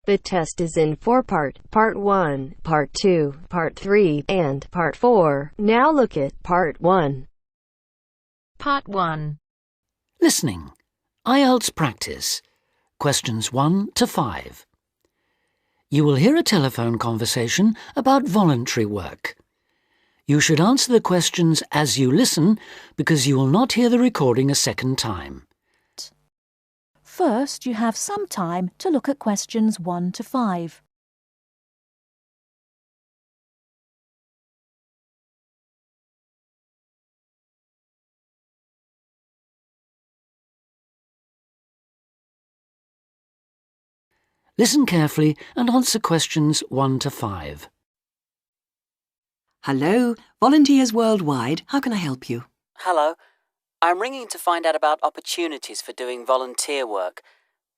The test is in 4 parts: Part 1, Part 2, Part 3, and Part 4. Now look at Part 1. Part 1. Listening. Ielts practice. Questions 1 to 5. You will hear a telephone conversation about voluntary work. You should answer the questions as you listen because you will not hear the recording a second time. First, you have some time to look at questions 1 to 5. Listen carefully and answer questions 1 to 5. Hello, Volunteers Worldwide. How can I help you? Hello. I'm ringing to find out about opportunities for doing volunteer work.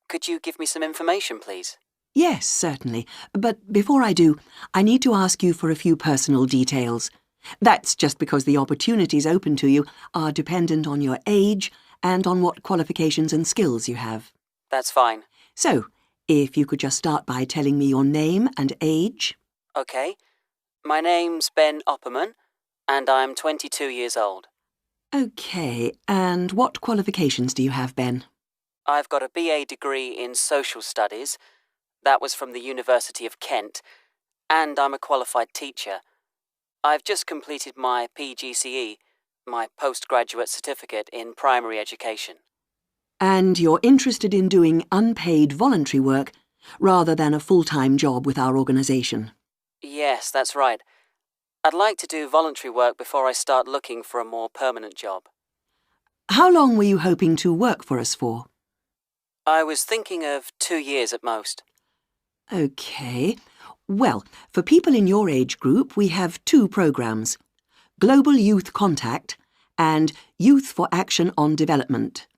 Could you give me some information, please? Yes, certainly. But before I do, I need to ask you for a few personal details. That's just because the opportunities open to you are dependent on your age and on what qualifications and skills you have. That's fine. So, if you could just start by telling me your name and age. OK. My name's Ben Opperman, and I'm 22 years old. OK, and what qualifications do you have, Ben? I've got a BA degree in Social Studies. That was from the University of Kent. And I'm a qualified teacher. I've just completed my PGCE, my postgraduate certificate in primary education. And you're interested in doing unpaid voluntary work rather than a full-time job with our organisation? Yes, that's right. I'd like to do voluntary work before I start looking for a more permanent job. How long were you hoping to work for us for? I was thinking of 2 years at most. OK. Well, for people in your age group, we have 2 programmes: Global Youth Contact and Youth for Action on Development.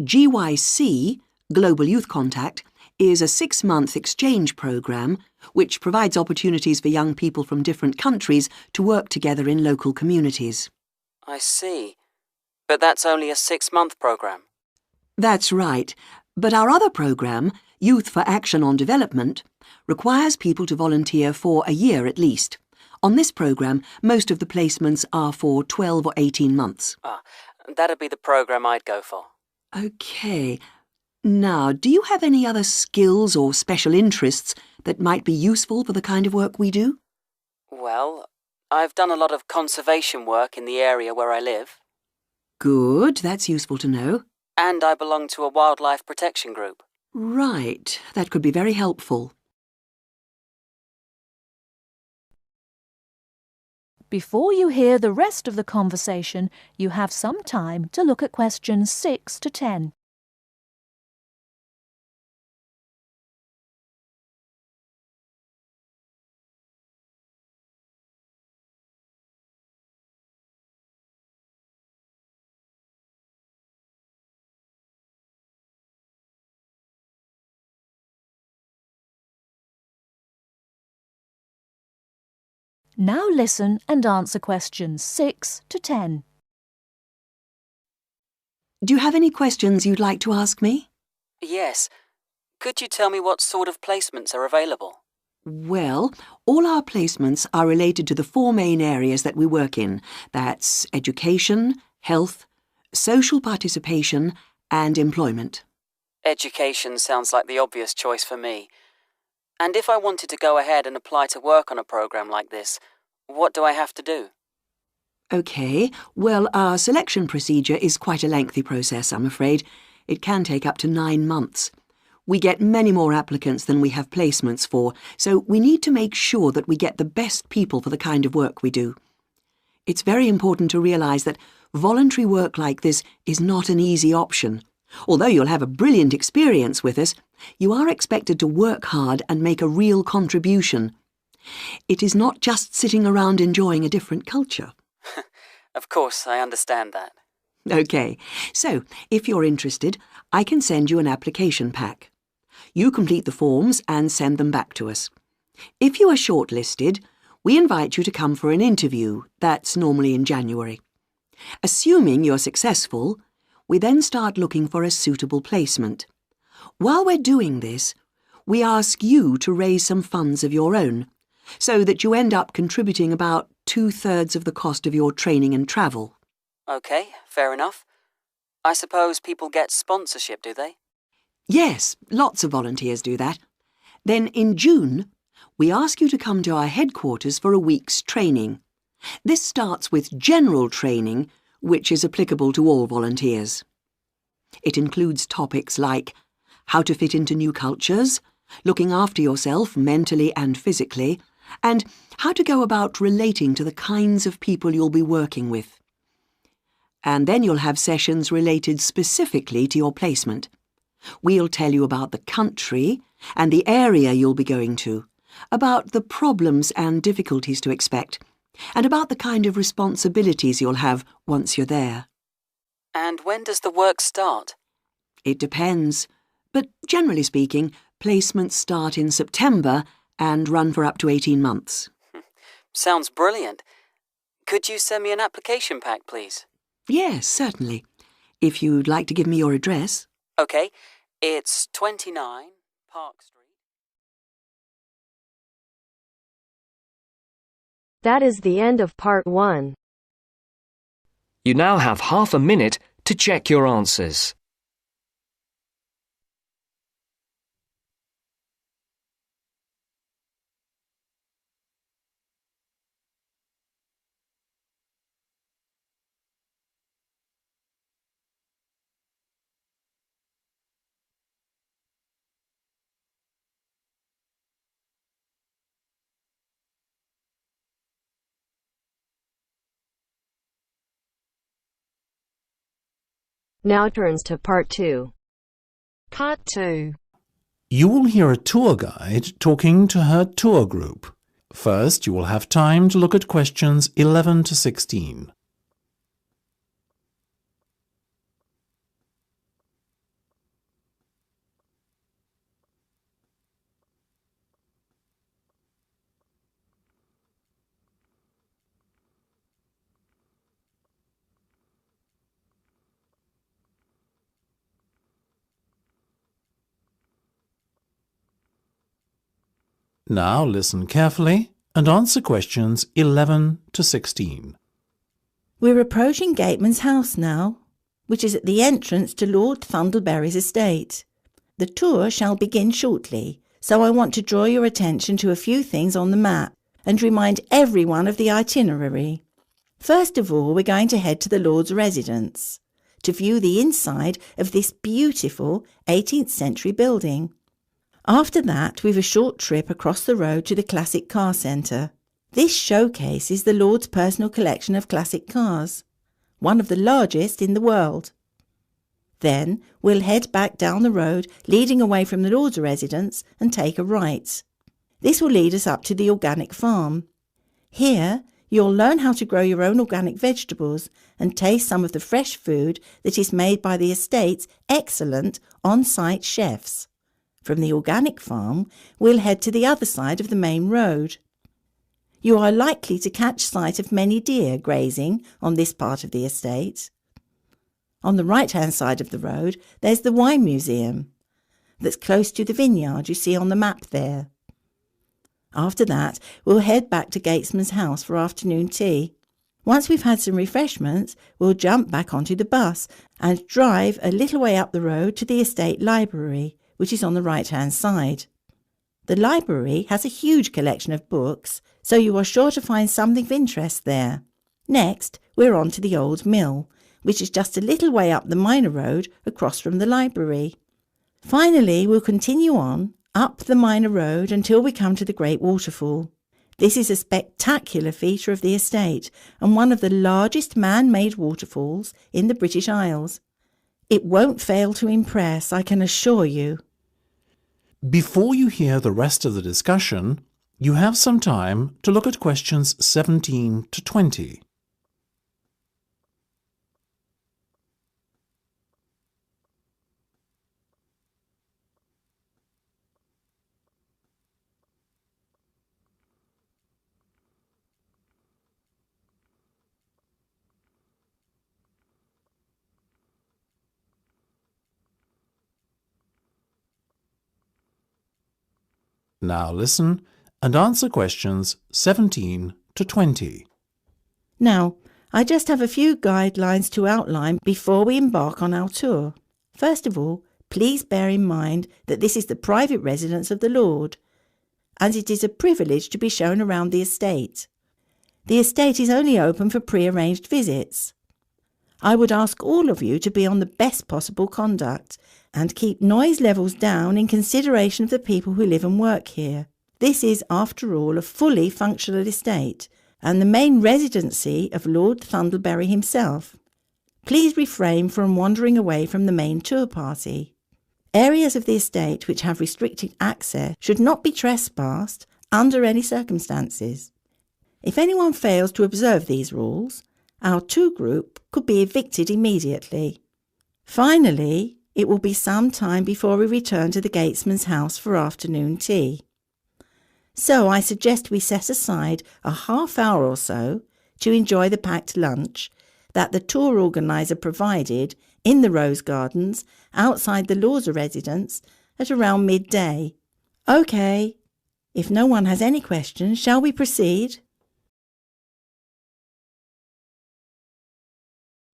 GYC, Global Youth Contact, is a 6-month exchange programme which provides opportunities for young people from different countries to work together in local communities. I see. But that's only a 6-month programme. That's right. But our other programme, Youth for Action on Development, requires people to volunteer for a year at least. On this programme, most of the placements are for 12 or 18 months. That'd be the programme I'd go for. OK. Now, do you have any other skills or special interests that might be useful for the kind of work we do? Well, I've done a lot of conservation work in the area where I live. Good, that's useful to know. And I belong to a wildlife protection group. Right, that could be very helpful. Before you hear the rest of the conversation, you have some time to look at questions 6 to 10. Now listen and answer questions 6 to 10. Do you have any questions you'd like to ask me? Yes. Could you tell me what sort of placements are available? Well, all our placements are related to the 4 main areas that we work in. That's education, health, social participation, and employment. Education sounds like the obvious choice for me. And if I wanted to go ahead and apply to work on a programme like this, what do I have to do? OK, well, our selection procedure is quite a lengthy process, I'm afraid. It can take up to 9 months. We get many more applicants than we have placements for, so we need to make sure that we get the best people for the kind of work we do. It's very important to realise that voluntary work like this is not an easy option. Although you'll have a brilliant experience with us, you are expected to work hard and make a real contribution. It is not just sitting around enjoying a different culture. Of course, I understand that. OK, so if you're interested, I can send you an application pack. You complete the forms and send them back to us. If you are shortlisted, we invite you to come for an interview. That's normally in January. Assuming you're successful, we then start looking for a suitable placement. While we're doing this, we ask you to raise some funds of your own, so that you end up contributing about 2/3 of the cost of your training and travel. OK, fair enough. I suppose people get sponsorship, do they? Yes, lots of volunteers do that. Then in June, we ask you to come to our headquarters for a week's training. This starts with general training, which is applicable to all volunteers. It includes topics like how to fit into new cultures, looking after yourself mentally and physically, and how to go about relating to the kinds of people you'll be working with. And then you'll have sessions related specifically to your placement. We'll tell you about the country and the area you'll be going to, about the problems and difficulties to expect, and about the kind of responsibilities you'll have once you're there. And when does the work start? It depends, but generally speaking, placements start in September and run for up to 18 months. Sounds brilliant. Could you send me an application pack, please? Yes, certainly. If you'd like to give me your address. OK, it's 29 Park Street. That is the end of part 1. You now have half a minute to check your answers. Now turns to part 2. Part 2. You will hear a tour guide talking to her tour group. First, you will have time to look at questions 11 to 16. Now listen carefully and answer questions 11 to 16. We're approaching Gateman's house now, which is at the entrance to Lord Thundleberry's estate. The tour shall begin shortly, so I want to draw your attention to a few things on the map and remind everyone of the itinerary. First of all, we're going to head to the Lord's residence to view the inside of this beautiful 18th century building. After that, we've a short trip across the road to the Classic Car Centre. This showcases the Lord's personal collection of classic cars, one of the largest in the world. Then we'll head back down the road leading away from the Lord's residence and take a right. This will lead us up to the organic farm. Here you'll learn how to grow your own organic vegetables and taste some of the fresh food that is made by the estate's excellent on-site chefs. From the organic farm, we'll head to the other side of the main road. You are likely to catch sight of many deer grazing on this part of the estate. On the right-hand side of the road, there's the wine museum that's close to the vineyard you see on the map there. After that, we'll head back to Gatesman's house for afternoon tea. Once we've had some refreshments, we'll jump back onto the bus and drive a little way up the road to the estate library, which is on the right-hand side. The library has a huge collection of books, so you are sure to find something of interest there. Next, we're on to the old mill, which is just a little way up the minor road across from the library. Finally, we'll continue on up the minor road until we come to the Great Waterfall. This is a spectacular feature of the estate and one of the largest man-made waterfalls in the British Isles. It won't fail to impress, I can assure you. Before you hear the rest of the discussion, you have some time to look at questions 17 to 20. Now listen and answer questions 17 to 20. Now, I just have a few guidelines to outline before we embark on our tour. First of all, please bear in mind that this is the private residence of the Lord, and it is a privilege to be shown around the estate. The estate is only open for pre-arranged visits. I would ask all of you to be on the best possible conduct and keep noise levels down in consideration of the people who live and work here. This is, after all, a fully functional estate and the main residency of Lord Thundleberry himself. Please refrain from wandering away from the main tour party. Areas of the estate which have restricted access should not be trespassed under any circumstances. If anyone fails to observe these rules, our tour group could be evicted immediately. Finally, it will be some time before we return to the gatesman's house for afternoon tea. So I suggest we set aside a half hour or so to enjoy the packed lunch that the tour organiser provided in the Rose Gardens outside the Lawser residence at around midday. OK, if no one has any questions, shall we proceed?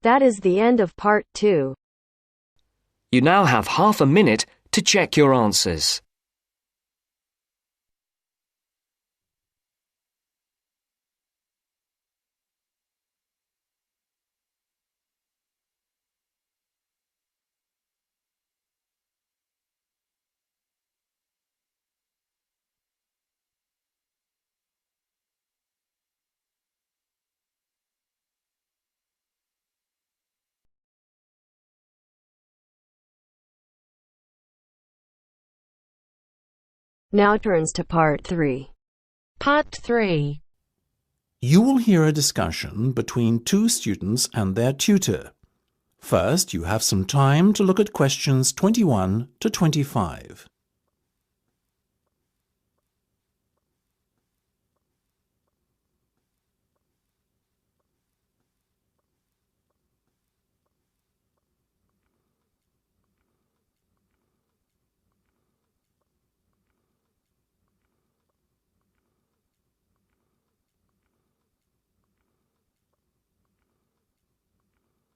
That is the end of part 2. You now have half a minute to check your answers. Now turns to part 3. Part 3. You will hear a discussion between two students and their tutor. First, you have some time to look at questions 21 to 25.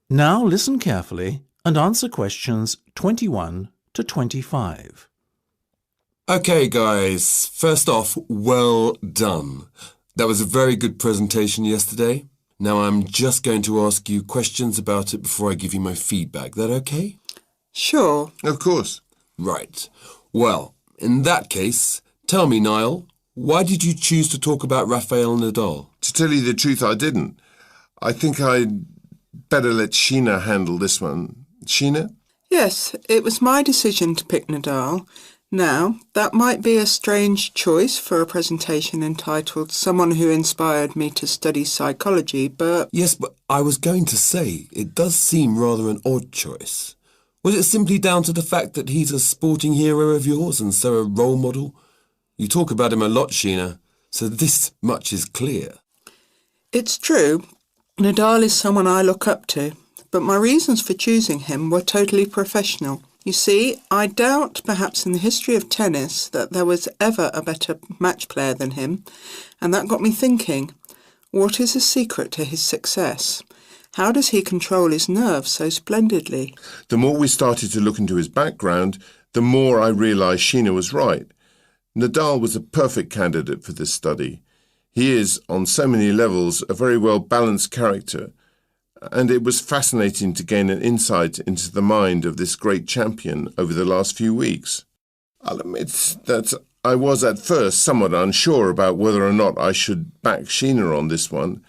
Now listen carefully and answer questions 21 to 25. Okay, guys. First off, well done. That was a very good presentation yesterday. Now I'm just going to ask you questions about it before I give you my feedback. That okay? Sure. Of course. Right. Well, in that case, tell me, Niall, why did you choose to talk about Rafael Nadal? To tell you the truth, I didn't. I think I'd better let Sheena handle this one. Sheena? Yes, it was my decision to pick Nadal. Now, that might be a strange choice for a presentation entitled Someone Who Inspired Me to Study Psychology, but... Yes, but I was going to say, it does seem rather an odd choice. Was it simply down to the fact that he's a sporting hero of yours and so a role model? You talk about him a lot, Sheena, so this much is clear. It's true. Nadal is someone I look up to, but my reasons for choosing him were totally professional. You see, I doubt perhaps in the history of tennis that there was ever a better match player than him, and that got me thinking, what is the secret to his success? How does he control his nerves so splendidly? The more we started to look into his background, the more I realised Sheena was right. Nadal was a perfect candidate for this study. He is, on so many levels, a very well-balanced character, and it was fascinating to gain an insight into the mind of this great champion over the last few weeks. I'll admit that I was at first somewhat unsure about whether or not I should back Sheena on this one,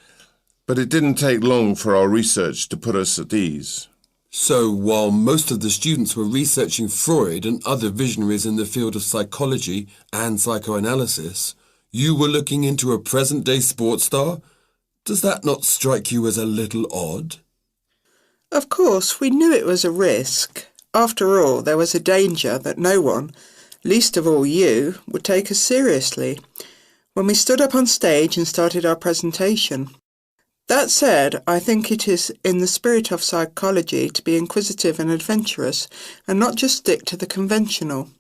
but it didn't take long for our research to put us at ease. So, while most of the students were researching Freud and other visionaries in the field of psychology and psychoanalysis, you were looking into a present-day sports star? Does that not strike you as a little odd? Of course, we knew it was a risk. After all, there was a danger that no one, least of all you, would take us seriously when we stood up on stage and started our presentation. That said, I think it is in the spirit of psychology to be inquisitive and adventurous and not just stick to the conventional.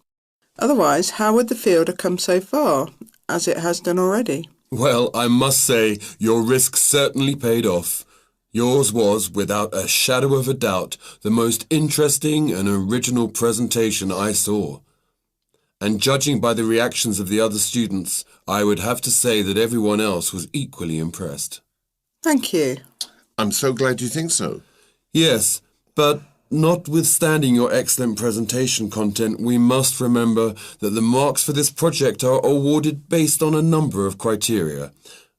Otherwise, how would the field have come so far, as it has done already? Well, I must say, your risk certainly paid off. Yours was, without a shadow of a doubt, the most interesting and original presentation I saw. And judging by the reactions of the other students, I would have to say that everyone else was equally impressed. Thank you. I'm so glad you think so. Yes, but notwithstanding your excellent presentation content, we must remember that the marks for this project are awarded based on a number of criteria,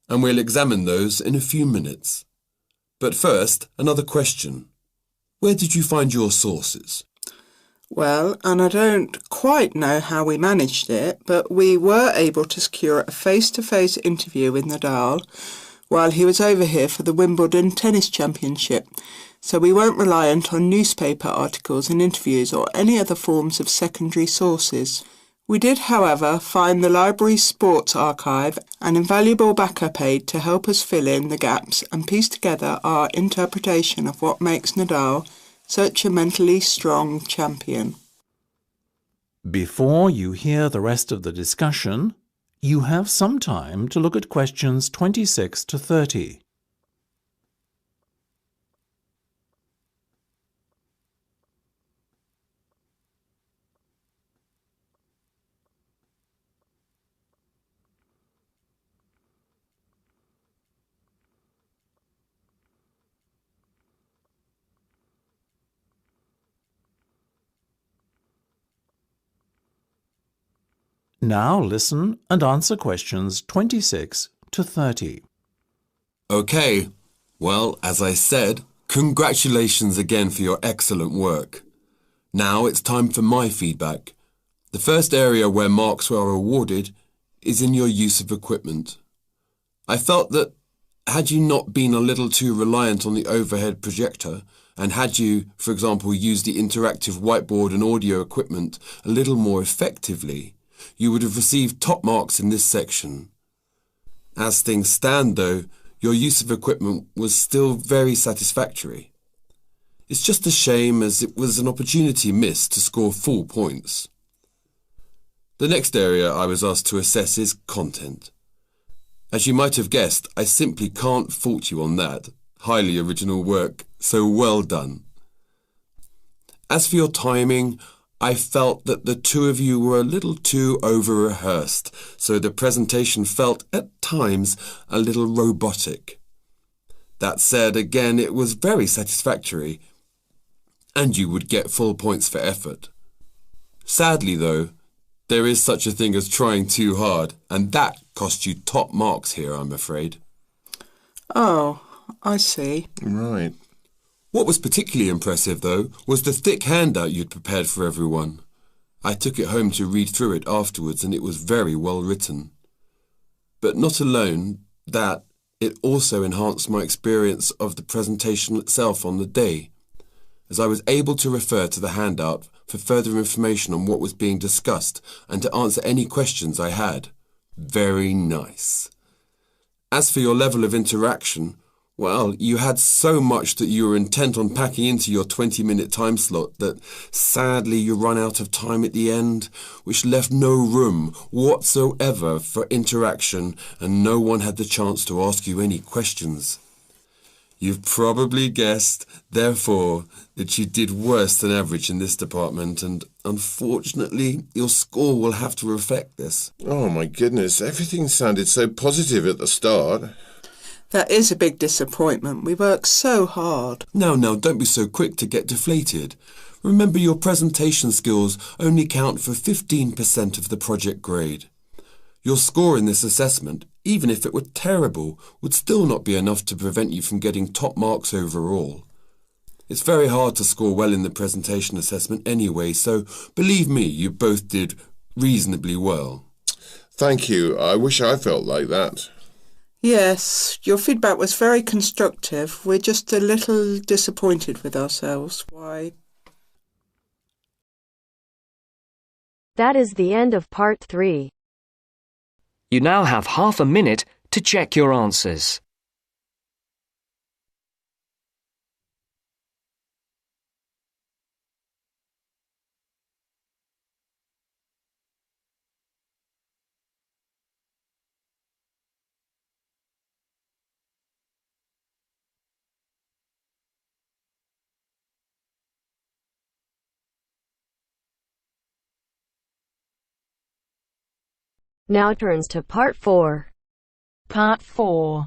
and we'll examine those in a few minutes. But first, another question. Where did you find your sources? Well, and I don't quite know how we managed it, but we were able to secure a face-to-face interview with Nadal while he was over here for the Wimbledon Tennis Championship, so we weren't reliant on newspaper articles and interviews or any other forms of secondary sources. We did, however, find the library's sports archive an invaluable backup aid to help us fill in the gaps and piece together our interpretation of what makes Nadal such a mentally strong champion. Before you hear the rest of the discussion, you have some time to look at questions 26 to 30. Now listen and answer questions 26 to 30. Okay, well, as I said, congratulations again for your excellent work. Now it's time for my feedback. The first area where marks were awarded is in your use of equipment. I felt that had you not been a little too reliant on the overhead projector, and had you, for example, used the interactive whiteboard and audio equipment a little more effectively, you would have received top marks in this section. As things stand, though, your use of equipment was still very satisfactory. It's just a shame as it was an opportunity missed to score full points. The next area I was asked to assess is content. As you might have guessed, I simply can't fault you on that. Highly original work, so well done. As for your timing, I felt that the two of you were a little too over-rehearsed, so the presentation felt, at times, a little robotic. That said, again, it was very satisfactory, and you would get full points for effort. Sadly, though, there is such a thing as trying too hard, and that cost you top marks here, I'm afraid. Oh, I see. Right. What was particularly impressive, though, was the thick handout you'd prepared for everyone. I took it home to read through it afterwards, and it was very well written. But not alone that, it also enhanced my experience of the presentation itself on the day, as I was able to refer to the handout for further information on what was being discussed and to answer any questions I had. Very nice. As for your level of interaction, well, you had so much that you were intent on packing into your 20-minute time slot that sadly you run out of time at the end, which left no room whatsoever for interaction and no one had the chance to ask you any questions. You've probably guessed, therefore, that you did worse than average in this department, and unfortunately, your score will have to reflect this. Oh, my goodness. Everything sounded so positive at the start. That is a big disappointment. We worked so hard. Now, don't be so quick to get deflated. Remember, your presentation skills only count for 15% of the project grade. Your score in this assessment, even if it were terrible, would still not be enough to prevent you from getting top marks overall. It's very hard to score well in the presentation assessment anyway, so believe me, you both did reasonably well. Thank you. I wish I felt like that. Yes, your feedback was very constructive. We're just a little disappointed with ourselves. Why? That is the end of part 3. You now have half a minute to check your answers. Now turns to Part 4. Part 4.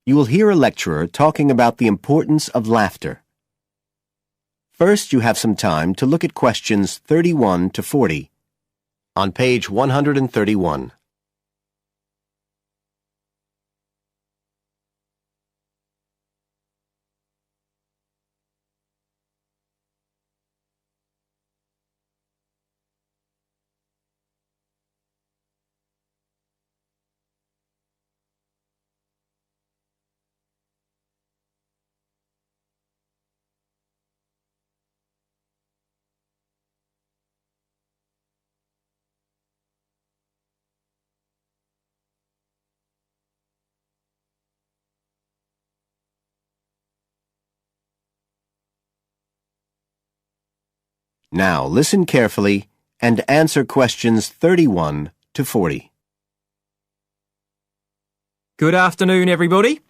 You will hear a lecturer talking about the importance of laughter. First, you have some time to look at questions 31 to 40 on page 131. Now listen carefully and answer questions 31 to 40. Good afternoon, everybody.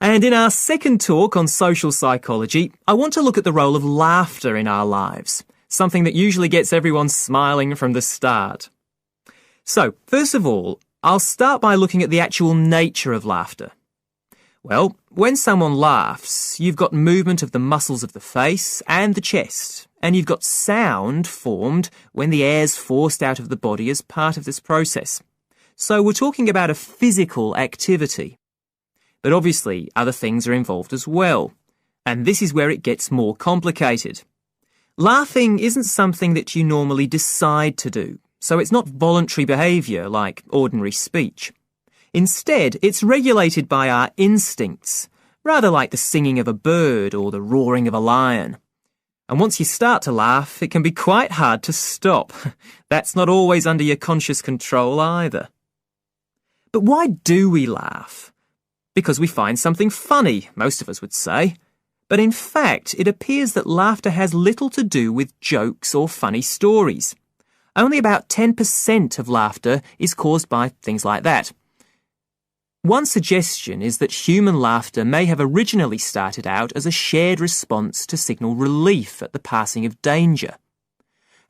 And in our second talk on social psychology, I want to look at the role of laughter in our lives, something that usually gets everyone smiling from the start. So, first of all, I'll start by looking at the actual nature of laughter. Well, when someone laughs, you've got movement of the muscles of the face and the chest, and you've got sound formed when the air's forced out of the body as part of this process. So we're talking about a physical activity. But obviously, other things are involved as well, and this is where it gets more complicated. Laughing isn't something that you normally decide to do, so it's not voluntary behaviour like ordinary speech. Instead, it's regulated by our instincts, rather like the singing of a bird or the roaring of a lion. And once you start to laugh, it can be quite hard to stop. That's not always under your conscious control either. But why do we laugh? Because we find something funny, most of us would say. But in fact, it appears that laughter has little to do with jokes or funny stories. Only about 10% of laughter is caused by things like that. One suggestion is that human laughter may have originally started out as a shared response to signal relief at the passing of danger.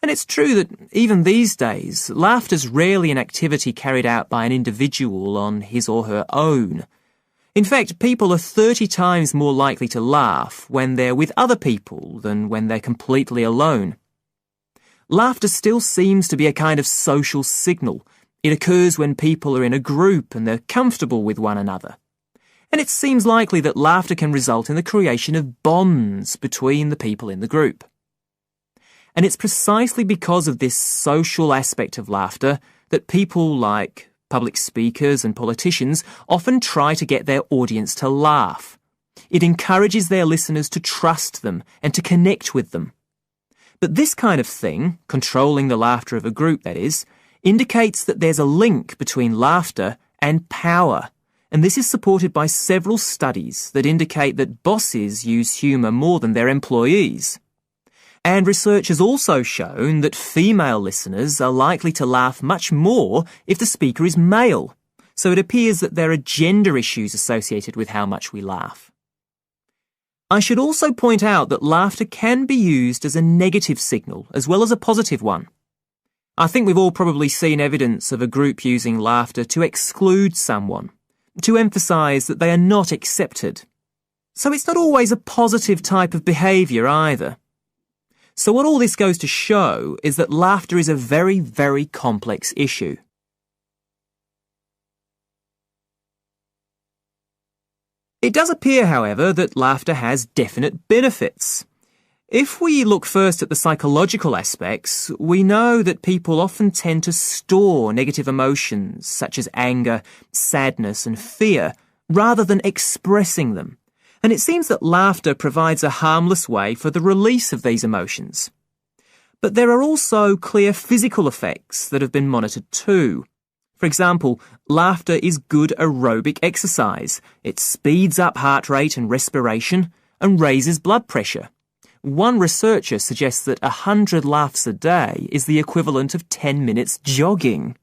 And it's true that even these days, laughter's rarely an activity carried out by an individual on his or her own. In fact, people are 30 times more likely to laugh when they're with other people than when they're completely alone. Laughter still seems to be a kind of social signal. It occurs when people are in a group and they're comfortable with one another. And it seems likely that laughter can result in the creation of bonds between the people in the group. And it's precisely because of this social aspect of laughter that people like public speakers and politicians often try to get their audience to laugh. It encourages their listeners to trust them and to connect with them. But this kind of thing, controlling the laughter of a group that is, indicates that there's a link between laughter and power, and this is supported by several studies that indicate that bosses use humour more than their employees. And research has also shown that female listeners are likely to laugh much more if the speaker is male, so it appears that there are gender issues associated with how much we laugh. I should also point out that laughter can be used as a negative signal as well as a positive one. I think we've all probably seen evidence of a group using laughter to exclude someone, to emphasise that they are not accepted. So it's not always a positive type of behaviour either. So what all this goes to show is that laughter is a very, very complex issue. It does appear, however, that laughter has definite benefits. If we look first at the psychological aspects, we know that people often tend to store negative emotions such as anger, sadness and fear, rather than expressing them. And it seems that laughter provides a harmless way for the release of these emotions. But there are also clear physical effects that have been monitored too. For example, laughter is good aerobic exercise. It speeds up heart rate and respiration and raises blood pressure. One researcher suggests that 100 laughs a day is the equivalent of 10 minutes jogging.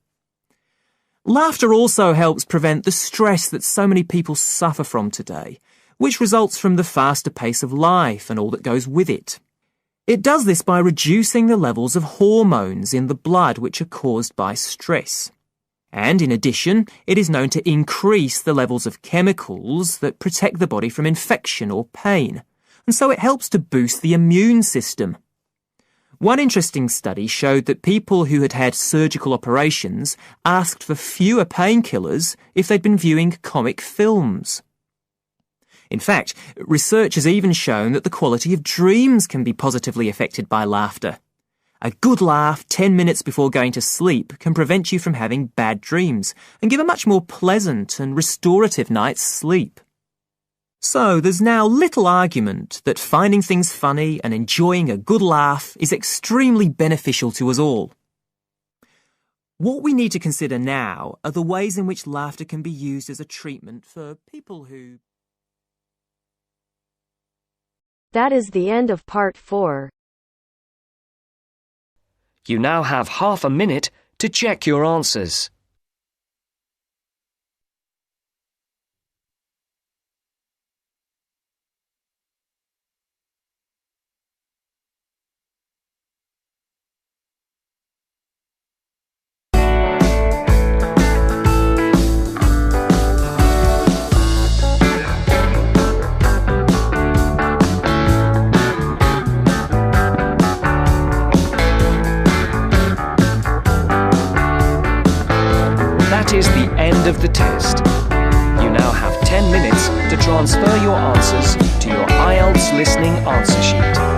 Laughter also helps prevent the stress that so many people suffer from today, which results from the faster pace of life and all that goes with it. It does this by reducing the levels of hormones in the blood which are caused by stress. And in addition, it is known to increase the levels of chemicals that protect the body from infection or pain, and so it helps to boost the immune system. One interesting study showed that people who had had surgical operations asked for fewer painkillers if they'd been viewing comic films. In fact, research has even shown that the quality of dreams can be positively affected by laughter. A good laugh 10 minutes before going to sleep can prevent you from having bad dreams and give a much more pleasant and restorative night's sleep. So there's now little argument that finding things funny and enjoying a good laugh is extremely beneficial to us all. What we need to consider now are the ways in which laughter can be used as a treatment for people who... That is the end of part 4. You now have half a minute to check your answers. That is the end of the test. You now have 10 minutes to transfer your answers to your Ielts listening answer sheet.